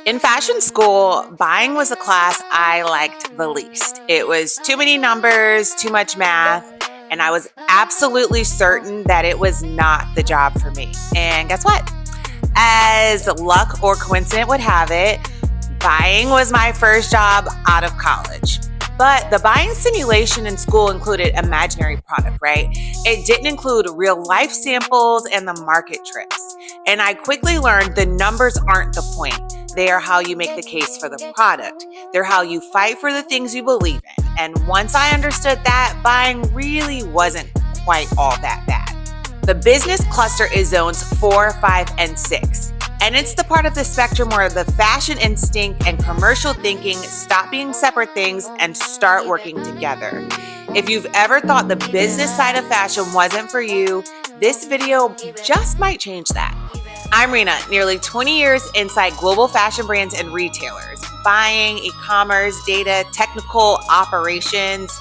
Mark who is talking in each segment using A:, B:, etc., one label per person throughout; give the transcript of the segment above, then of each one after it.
A: In fashion school, buying was a class I liked the least. It was too many numbers, too much math, and I was absolutely certain that it was not the job for me. And guess what? As luck or coincidence would have it, buying was my first job out of college. But the buying simulation in school included imaginary product, right? It didn't include real life samples and the market trips. And I quickly learned the numbers aren't the point. They are how you make the case for the product. They're how you fight for the things you believe in. And once I understood that, buying really wasn't quite all that bad. The business cluster is zones 4, 5, and 6. And it's the part of the spectrum where the fashion instinct and commercial thinking stop being separate things and start working together. If you've ever thought the business side of fashion wasn't for you, this video just might change that. I'm Rena, nearly 20 years inside global fashion brands and retailers, buying, e-commerce, data, technical operations.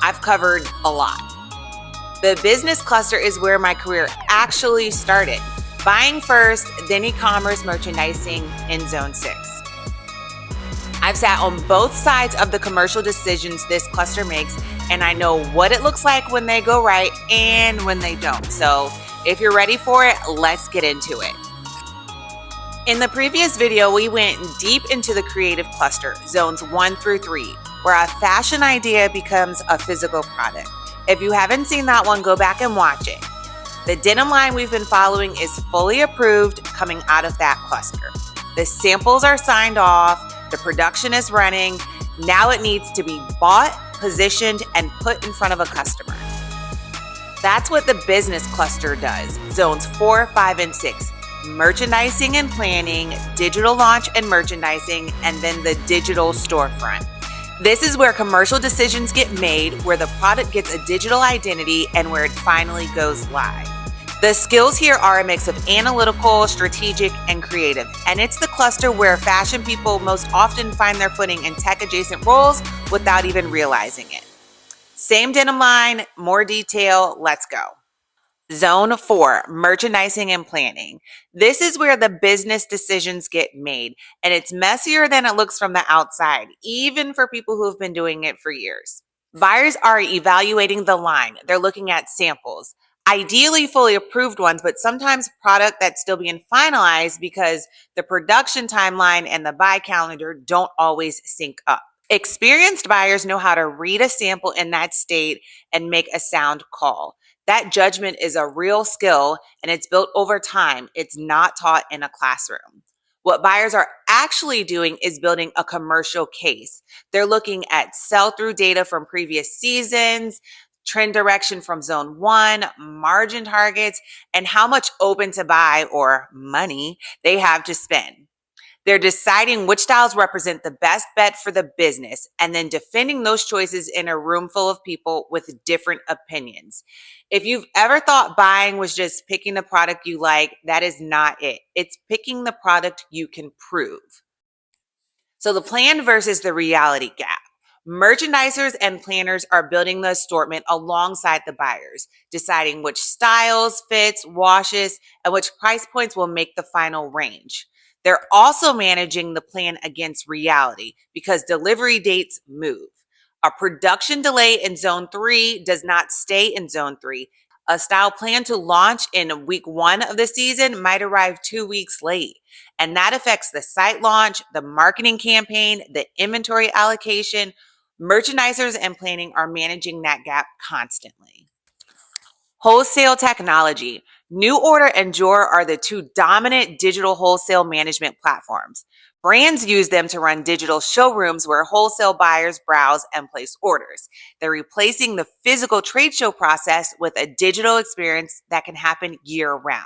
A: I've covered a lot. The business cluster is where my career actually started. Buying first, then e-commerce merchandising in zone 6. I've sat on both sides of the commercial decisions this cluster makes, and I know what it looks like when they go right and when they don't. So if you're ready for it, let's get into it. In the previous video, we went deep into the creative cluster, zones 1 through 3, where a fashion idea becomes a physical product. If you haven't seen that one, go back and watch it. The denim line we've been following is fully approved coming out of that cluster. The samples are signed off, the production is running. Now it needs to be bought, positioned, and put in front of a customer. That's what the business cluster does, zones 4, 5, and 6. Merchandising and planning, digital launch and merchandising, and then the digital storefront. This is where commercial decisions get made, where the product gets a digital identity, and where it finally goes live. The skills here are a mix of analytical, strategic, and creative, and it's the cluster where fashion people most often find their footing in tech-adjacent roles without even realizing it. Same denim line, more detail, let's go. Zone 4, merchandising and planning. This is where the business decisions get made, and it's messier than it looks from the outside, even for people who have been doing it for years. Buyers are evaluating the line. They're looking at samples, ideally fully approved ones, but sometimes product that's still being finalized because the production timeline and the buy calendar don't always sync up. Experienced buyers know how to read a sample in that state and make a sound call. That judgment is a real skill, and it's built over time. It's not taught in a classroom. What buyers are actually doing is building a commercial case. They're looking at sell-through data from previous seasons, trend direction from zone 1, margin targets, and how much open to buy or money they have to spend. They're deciding which styles represent the best bet for the business and then defending those choices in a room full of people with different opinions. If you've ever thought buying was just picking the product you like, that is not it. It's picking the product you can prove. So the plan versus the reality gap. Merchandisers and planners are building the assortment alongside the buyers, deciding which styles, fits, washes, and which price points will make the final range. They're also managing the plan against reality because delivery dates move. A production delay in zone 3 does not stay in zone 3. A style planned to launch in week 1 of the season might arrive 2 weeks late. And that affects the site launch, the marketing campaign, the inventory allocation. Merchandisers and planning are managing that gap constantly. Wholesale technology. New Order and Jor are the two dominant digital wholesale management platforms. Brands use them to run digital showrooms where wholesale buyers browse and place orders. They're replacing the physical trade show process with a digital experience that can happen year-round.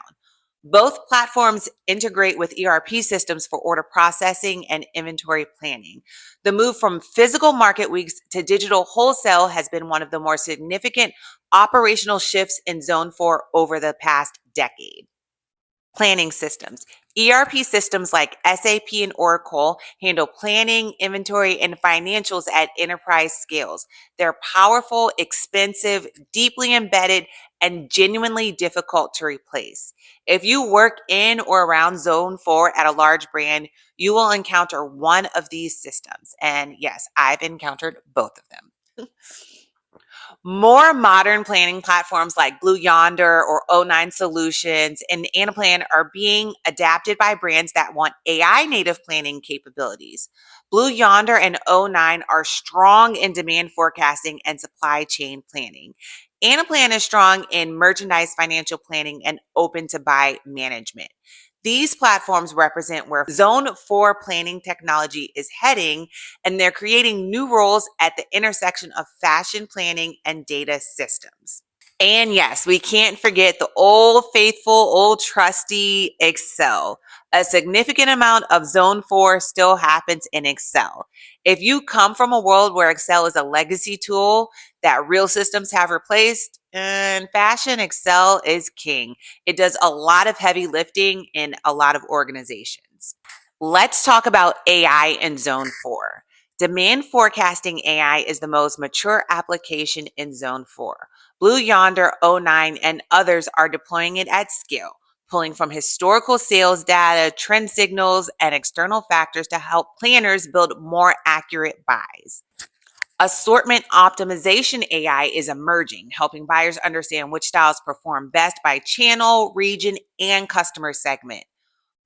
A: Both platforms integrate with ERP systems for order processing and inventory planning. The move from physical market weeks to digital wholesale has been one of the more significant operational shifts in Zone 4 over the past decade. Planning systems. ERP systems like SAP and Oracle handle planning, inventory, and financials at enterprise scales. They're powerful, expensive, deeply embedded, and genuinely difficult to replace. If you work in or around Zone 4 at a large brand, you will encounter one of these systems. And yes, I've encountered both of them. More modern planning platforms like Blue Yonder or O9 Solutions and Anaplan are being adapted by brands that want AI native planning capabilities. Blue Yonder and O9 are strong in demand forecasting and supply chain planning. Anaplan is strong in merchandise financial planning and open to buy management. These platforms represent where Zone 4 planning technology is heading, and they're creating new roles at the intersection of fashion planning and data systems. And yes, we can't forget the old faithful, old trusty Excel. A significant amount of Zone 4 still happens in Excel. If you come from a world where Excel is a legacy tool that real systems have replaced, in fashion, Excel is king. It does a lot of heavy lifting in a lot of organizations. Let's talk about AI in Zone 4. Demand forecasting AI is the most mature application in Zone 4. Blue Yonder, O9, and others are deploying it at scale, pulling from historical sales data, trend signals, and external factors to help planners build more accurate buys. Assortment optimization AI is emerging, helping buyers understand which styles perform best by channel, region, and customer segment.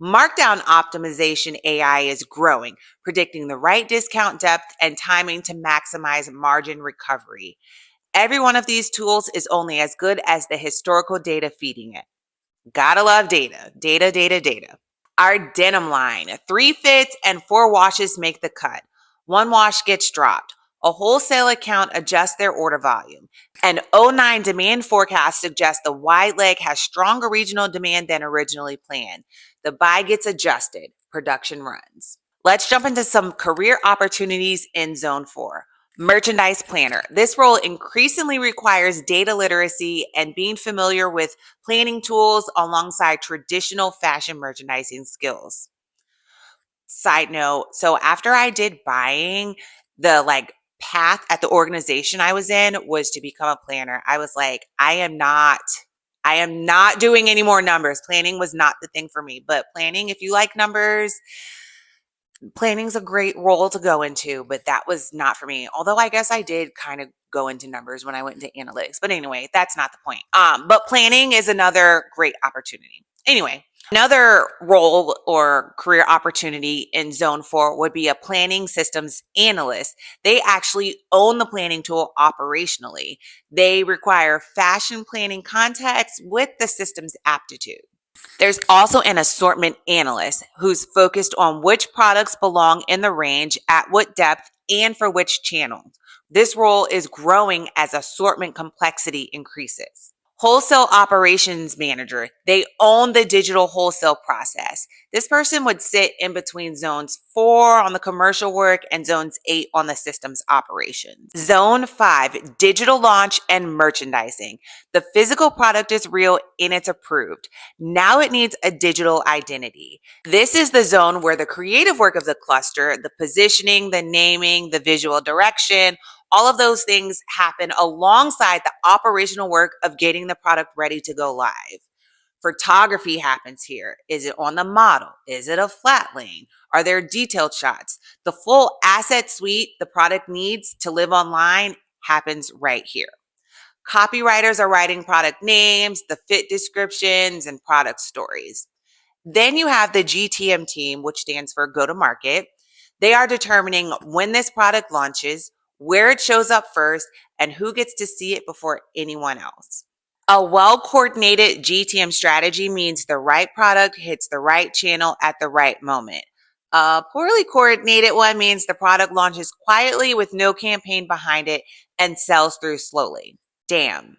A: Markdown optimization AI is growing, predicting the right discount depth and timing to maximize margin recovery. Every one of these tools is only as good as the historical data feeding it. Gotta love data. Data, data, data. Our denim line, 3 fits and 4 washes make the cut. 1 wash gets dropped. A wholesale account adjusts their order volume. An O9 demand forecast suggests the wide leg has stronger regional demand than originally planned. The buy gets adjusted. Production runs. Let's jump into some career opportunities in Zone 4. Merchandise planner. This role increasingly requires data literacy and being familiar with planning tools alongside traditional fashion merchandising skills. Side note, so after I did buying, the path at the organization I was in was to become a planner. I was like, I am not doing any more numbers. Planning was not the thing for me, but planning, if you like numbers, planning's a great role to go into, but that was not for me. Although I guess I did kind of go into numbers when I went into analytics. But anyway, that's not the point. But planning is another great opportunity. Anyway, another role or career opportunity in Zone 4 would be a planning systems analyst. They actually own the planning tool operationally. They require fashion planning context with the system's aptitude. There's also an assortment analyst who's focused on which products belong in the range, at what depth, and for which channels. This role is growing as assortment complexity increases. Wholesale operations manager. They own the digital wholesale process. This person would sit in between zones 4 on the commercial work and zones 8 on the systems operations. Zone 5, digital launch and merchandising. The physical product is real and it's approved. Now it needs a digital identity. This is the zone where the creative work of the cluster, the positioning, the naming, the visual direction, all of those things happen alongside the operational work of getting the product ready to go live. Photography happens here. Is it on the model? Is it a flat lane? Are there detailed shots? The full asset suite the product needs to live online happens right here. Copywriters are writing product names, the fit descriptions, and product stories. Then you have the GTM team, which stands for go to market. They are determining when this product launches, where it shows up first, and who gets to see it before anyone else. A well coordinated GTM strategy means the right product hits the right channel at the right moment. A poorly coordinated one means the product launches quietly with no campaign behind it and sells through slowly. Damn.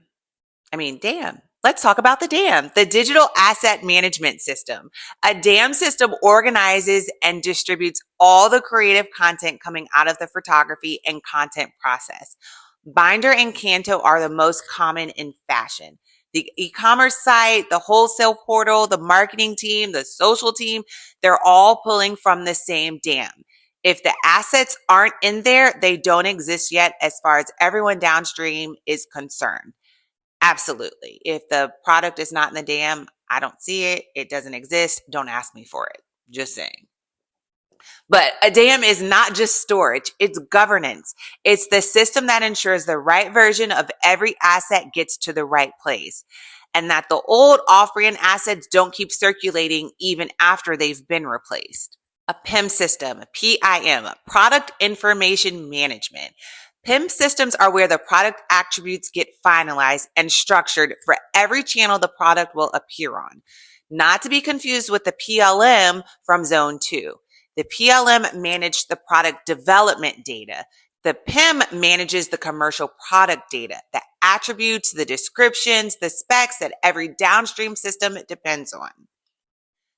A: Damn. Let's talk about the DAM, the digital asset management system. A DAM system organizes and distributes all the creative content coming out of the photography and content process. Binder and Canto are the most common in fashion. The e-commerce site, the wholesale portal, the marketing team, the social team, they're all pulling from the same dam. If the assets aren't in there, they don't exist yet as far as everyone downstream is concerned. Absolutely. If the product is not in the dam, I don't see it. It doesn't exist. Don't ask me for it. Just saying. But a dam is not just storage, it's governance. It's the system that ensures the right version of every asset gets to the right place and that the old off-brand assets don't keep circulating even after they've been replaced. A PIM system, a PIM, product information management. PIM systems are where the product attributes get finalized and structured for every channel the product will appear on. Not to be confused with the PLM from Zone 2. The PLM managed the product development data. The PIM manages the commercial product data, the attributes, the descriptions, the specs that every downstream system depends on.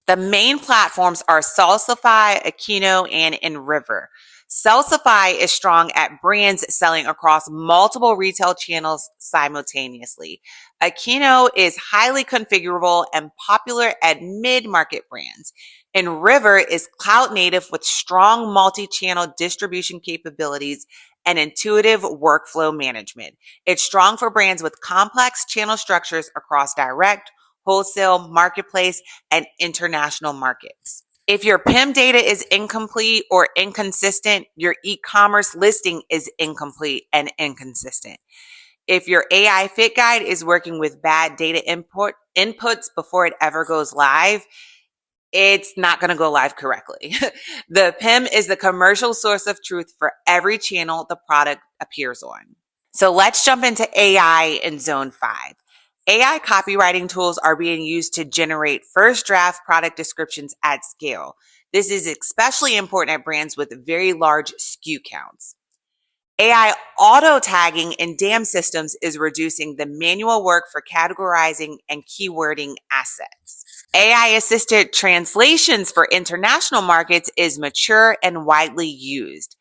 A: The main platforms are Salsify, Aquino, and InRiver. Salsify is strong at brands selling across multiple retail channels simultaneously. Aquino is highly configurable and popular at mid-market brands. InRiver is cloud native with strong multi-channel distribution capabilities and intuitive workflow management. It's strong for brands with complex channel structures across direct, wholesale, marketplace, and international markets. If your PIM data is incomplete or inconsistent, your e-commerce listing is incomplete and inconsistent. If your AI fit guide is working with bad data inputs before it ever goes live, it's not going to go live correctly. The PIM is the commercial source of truth for every channel the product appears on. So let's jump into AI in Zone 5. AI copywriting tools are being used to generate first draft product descriptions at scale. This is especially important at brands with very large SKU counts. AI auto tagging in DAM systems is reducing the manual work for categorizing and keywording assets. AI assisted translations for international markets is mature and widely used.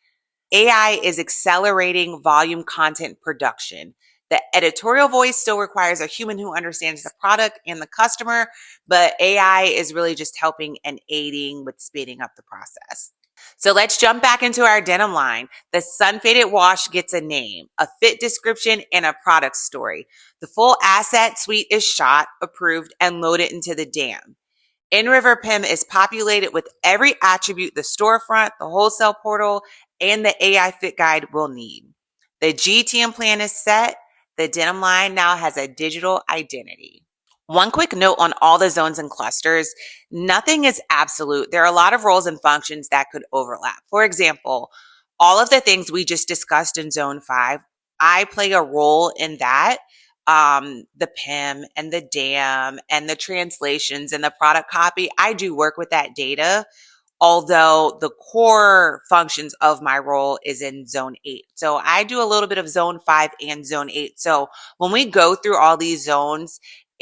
A: AI is accelerating volume content production. The editorial voice still requires a human who understands the product and the customer, but AI is really just helping and aiding with speeding up the process. So let's jump back into our denim line. The sun faded wash gets a name, a fit description, and a product story. The full asset suite is shot, approved, and loaded into the dam. InRiver PIM is populated with every attribute the storefront, the wholesale portal, and the AI fit guide will need. The GTM plan is set. The denim line now has a digital identity. One quick note on all the zones and clusters, nothing is absolute. There are a lot of roles and functions that could overlap. For example, all of the things we just discussed in Zone 5, I play a role in that. The PIM and the DAM and the translations and the product copy, I do work with that data, although the core functions of my role is in Zone 8. So I do a little bit of Zone 5 and Zone 8. So when we go through all these zones,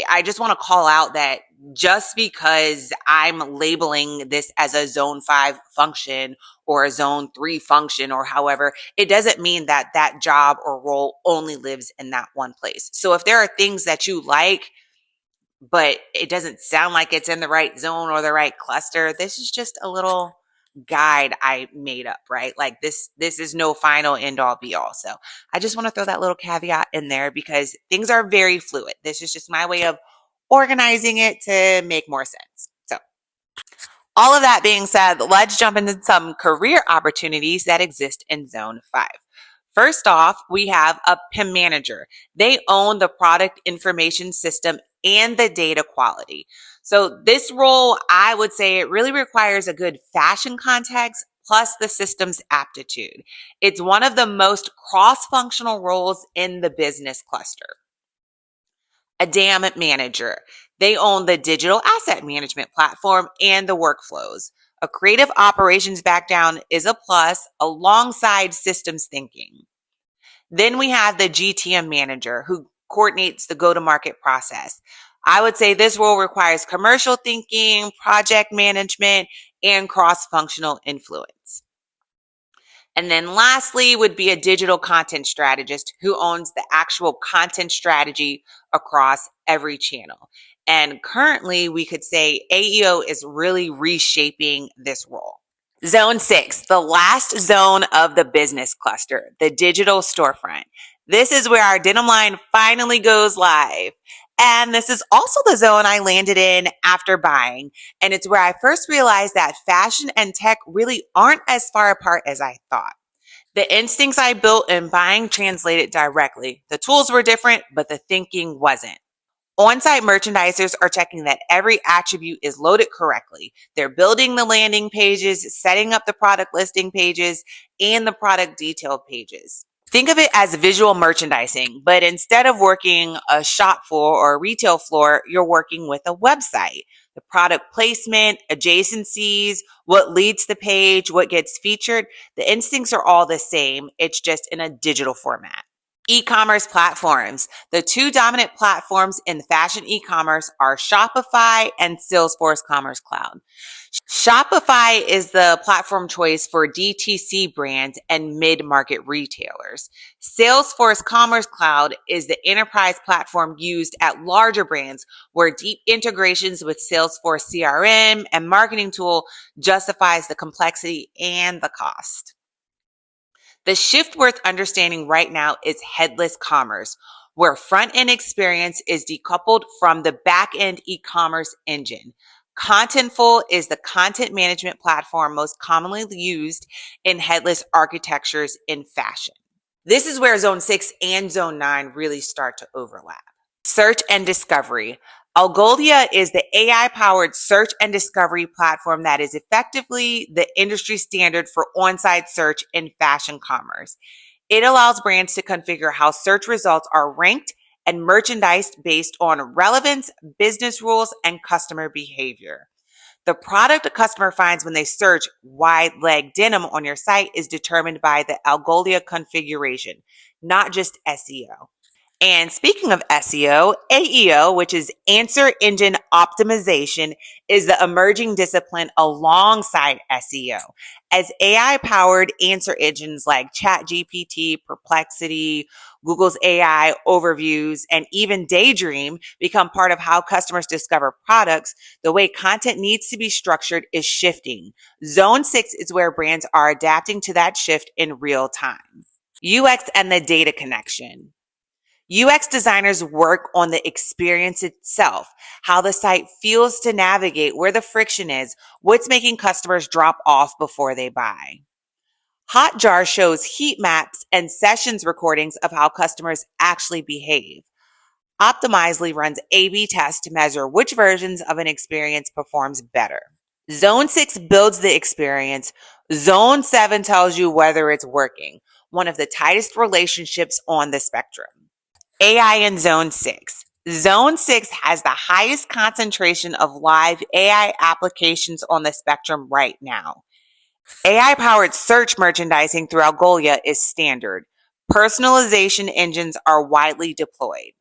A: I just want to call out that just because I'm labeling this as a Zone 5 function or a Zone 3 function or however, it doesn't mean that that job or role only lives in that one place. So if there are things that you like, but it doesn't sound like it's in the right zone or the right cluster, this is just a little guide I made up, right? Like this is no final end all be all. So I just want to throw that little caveat in there because things are very fluid. This is just my way of organizing it to make more sense. So all of that being said, let's jump into some career opportunities that exist in Zone 5. First off, we have a PIM manager. They own the product information system and the data quality. So this role, I would say it really requires a good fashion context plus the system's aptitude. It's one of the most cross-functional roles in the business cluster. A DAM manager. They own the digital asset management platform and the workflows. A creative operations background is a plus alongside systems thinking. Then we have the GTM manager who coordinates the go-to-market process. I would say this role requires commercial thinking, project management, and cross-functional influence. And then lastly would be a digital content strategist who owns the actual content strategy across every channel. And currently, we could say AEO is really reshaping this role. Zone 6, the last zone of the business cluster, the digital storefront. This is where our denim line finally goes live. And this is also the zone I landed in after buying. And it's where I first realized that fashion and tech really aren't as far apart as I thought. The instincts I built in buying translated directly. The tools were different, but the thinking wasn't. On-site merchandisers are checking that every attribute is loaded correctly. They're building the landing pages, setting up the product listing pages, and the product detail pages. Think of it as visual merchandising, but instead of working a shop floor or a retail floor, you're working with a website. The product placement, adjacencies, what leads the page, what gets featured, the instincts are all the same. It's just in a digital format. E-commerce platforms. The two dominant platforms in fashion e-commerce are Shopify and Salesforce Commerce Cloud. Shopify is the platform choice for DTC brands and mid-market retailers. Salesforce Commerce Cloud is the enterprise platform used at larger brands where deep integrations with Salesforce CRM and marketing tool justifies the complexity and the cost. The shift worth understanding right now is headless commerce, where front-end experience is decoupled from the back-end e-commerce engine. Contentful is the content management platform most commonly used in headless architectures in fashion. This is where Zone 6 and Zone 9 really start to overlap. Search and discovery. Algolia is the AI-powered search and discovery platform that is effectively the industry standard for on-site search in fashion commerce. It allows brands to configure how search results are ranked and merchandised based on relevance, business rules, and customer behavior. The product a customer finds when they search wide leg denim on your site is determined by the Algolia configuration, not just SEO. And speaking of SEO, AEO, which is answer engine optimization, is the emerging discipline alongside SEO. As AI-powered answer engines like ChatGPT, Perplexity, Google's AI overviews, and even Daydream become part of how customers discover products, the way content needs to be structured is shifting. Zone 6 is where brands are adapting to that shift in real time. UX and the data connection. UX designers work on the experience itself, how the site feels to navigate, where the friction is, what's making customers drop off before they buy. Hotjar shows heat maps and sessions recordings of how customers actually behave. Optimizely runs A/B tests to measure which versions of an experience performs better. Zone 6 builds the experience. Zone 7 tells you whether it's working, one of the tightest relationships on the spectrum. AI in Zone 6. Zone 6 has the highest concentration of live AI applications on the spectrum right now. AI-powered search merchandising through Algolia is standard. Personalization engines are widely deployed.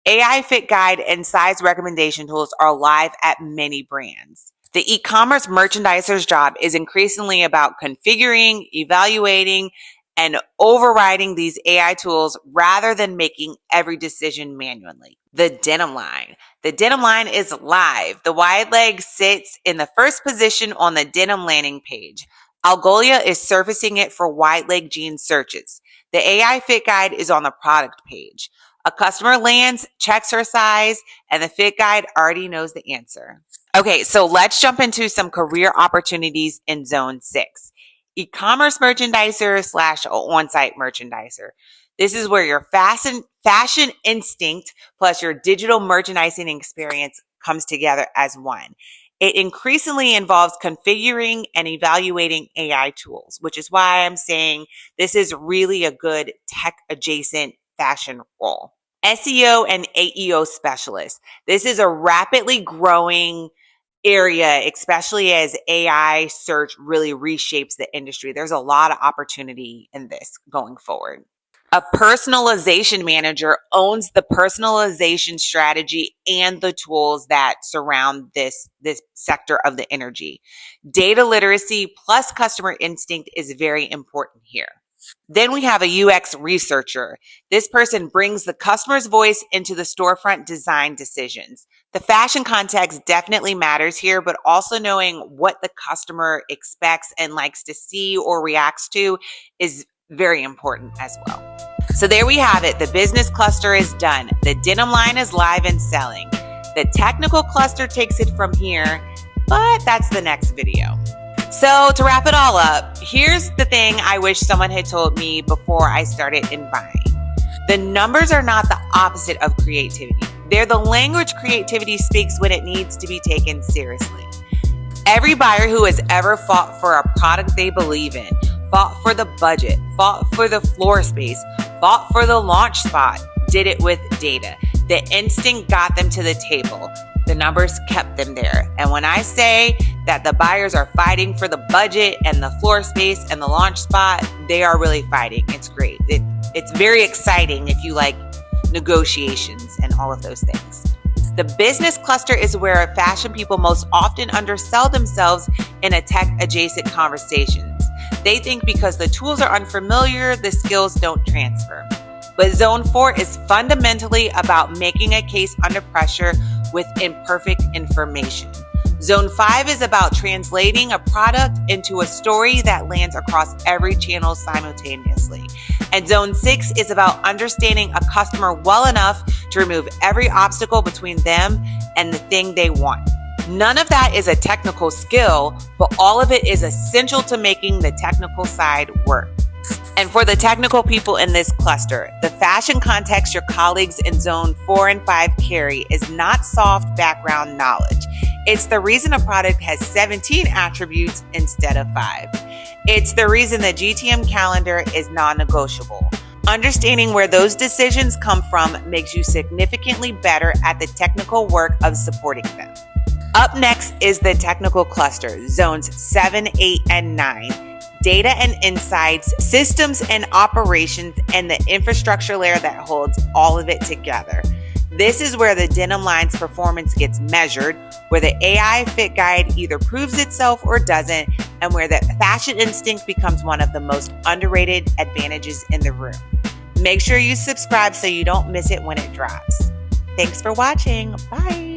A: AI fit guide and size recommendation tools are live at many brands. The e-commerce merchandiser's job is increasingly about configuring, evaluating, and overriding these AI tools rather than making every decision manually. The denim line. The denim line is live. The wide leg sits in the first position on the denim landing page. Algolia is surfacing it for wide leg jeans searches. The AI fit guide is on the product page. A customer lands, checks her size, and the fit guide already knows the answer. Okay, so let's jump into some career opportunities in Zone 6. E-commerce merchandiser / on-site merchandiser. This is where your fashion instinct plus your digital merchandising experience comes together as one. It increasingly involves configuring and evaluating AI tools, which is why I'm saying this is really a good tech adjacent fashion role. SEO and AEO specialist. This is a rapidly growing area, especially as AI search really reshapes the industry. There's a lot of opportunity in this going forward. A personalization manager owns the personalization strategy and the tools that surround this sector of the energy. Data literacy plus customer instinct is very important here. Then we have a UX researcher. This person brings the customer's voice into the storefront design decisions. The fashion context definitely matters here, but also knowing what the customer expects and likes to see or reacts to is very important as well. So there we have it. The business cluster is done. The denim line is live and selling. The technical cluster takes it from here, but that's the next video. So to wrap it all up, here's the thing I wish someone had told me before I started in buying. The numbers are not the opposite of creativity. They're the language creativity speaks when it needs to be taken seriously. Every buyer who has ever fought for a product they believe in, fought for the budget, fought for the floor space, fought for the launch spot, did it with data. The instinct got them to the table. The numbers kept them there. And when I say that the buyers are fighting for the budget and the floor space and the launch spot, they are really fighting. It's great. It's very exciting if you like negotiations and all of those things. The business cluster is where fashion people most often undersell themselves in a tech-adjacent conversations. They think because the tools are unfamiliar, the skills don't transfer. But Zone 4 is fundamentally about making a case under pressure with imperfect information. Zone 5 is about translating a product into a story that lands across every channel simultaneously. And Zone 6 is about understanding a customer well enough to remove every obstacle between them and the thing they want. None of that is a technical skill, but all of it is essential to making the technical side work. And for the technical people in this cluster, the fashion context your colleagues in Zone 4 and 5 carry is not soft background knowledge. It's the reason a product has 17 attributes instead of 5. It's the reason the GTM calendar is non-negotiable. Understanding where those decisions come from makes you significantly better at the technical work of supporting them. Up next is the technical cluster, Zones 7, 8, and 9. Data and insights, systems and operations, and the infrastructure layer that holds all of it together. This is where the denim line's performance gets measured, where the AI fit guide either proves itself or doesn't, and where the fashion instinct becomes one of the most underrated advantages in the room. Make sure you subscribe so you don't miss it when it drops. Thanks for watching. Bye.